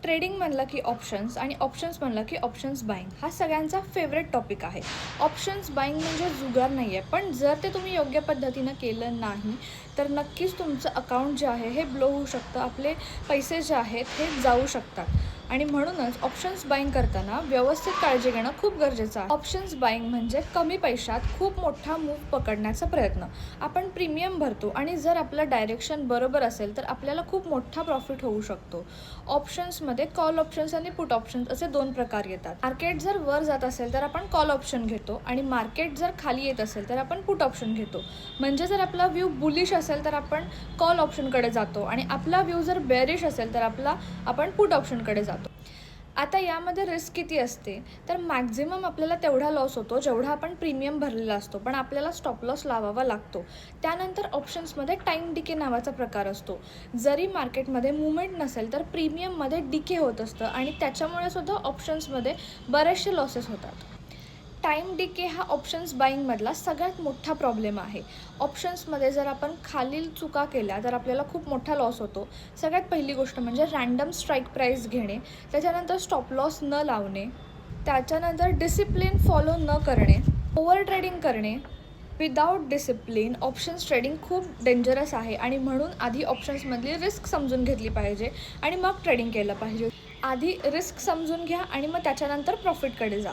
Trading म्हणलं की options आणि ऑप्शन्स म्हणलं की ऑप्शन्स बाईंग हा सगळ्यांचा फेवरेट टॉपिक आहे. ऑप्शन्स बाईंग म्हणजे जुगार नाही आहे, पण जर ते तुम्ही योग्य पद्धतीनं केलं नाही तर नक्कीच तुमचं अकाउंट जे आहे हे ब्लो होऊ शकतं, आपले पैसे जे आहेत हे जाऊ शकतात. आणि म्हणूनच ऑप्शन्स बाईंग करताना व्यवस्थित काळजी घेणं खूप गरजेचं आहे. ऑप्शन्स बाईंग म्हणजे कमी पैशात खूप मोठा मूव्ह पकडण्याचा प्रयत्न. आपण प्रीमियम भरतो आणि जर आपलं डायरेक्शन बरोबर असेल तर आपल्याला खूप मोठा प्रॉफिट होऊ शकतो. ऑप्शन्समध्ये कॉल ऑप्शन्स आणि पुट ऑप्शन्स असे दोन प्रकार येतात. मार्केट जर वर जात असेल तर आपण कॉल ऑप्शन घेतो आणि मार्केट जर खाली येत असेल तर आपण पुट ऑप्शन घेतो. म्हणजे जर आपला व्ह्यू बुलिश असेल तर आपण कॉल ऑप्शनकडे जातो आणि आपला व्ह्यू जर बेरिश असेल तर आपण पुट ऑप्शनकडे जातो. आता यामध्ये रिस्क किती असते तर मॅक्झिमम आपल्याला तेवढा लॉस होतो जेवढा आपण प्रीमियम भरलेला असतो, पण आपल्याला स्टॉप लॉस लावावा लागतो. त्यानंतर ऑप्शन्समध्ये टाईम डिके नावाचा प्रकार असतो. जरी मार्केटमध्ये मुवमेंट नसेल तर प्रीमियममध्ये डिके होत असतं आणि त्याच्यामुळे सुद्धा ऑप्शन्समध्ये बरेचसे लॉसेस होतात. टाईम डिके हा ऑप्शन्स बाईंगमधला सगळ्यात मोठा प्रॉब्लेम आहे. ऑप्शन्समध्ये जर आपण खालील चुका केल्या तर आपल्याला खूप मोठा लॉस होतो. सगळ्यात पहिली गोष्ट म्हणजे रँडम स्ट्राईक प्राईस घेणे, त्याच्यानंतर स्टॉप लॉस न लावणे, त्याच्यानंतर डिसिप्लिन फॉलो न करणे, ओव्हर ट्रेडिंग करणे. विदाऊट डिसिप्लिन ऑप्शन्स ट्रेडिंग खूप डेंजरस आहे आणि म्हणून आधी ऑप्शन्समधली रिस्क समजून घेतली पाहिजे आणि मग ट्रेडिंग केलं पाहिजे. आधी रिस्क समजून घ्या आणि मग त्याच्यानंतर प्रॉफिटकडे जा.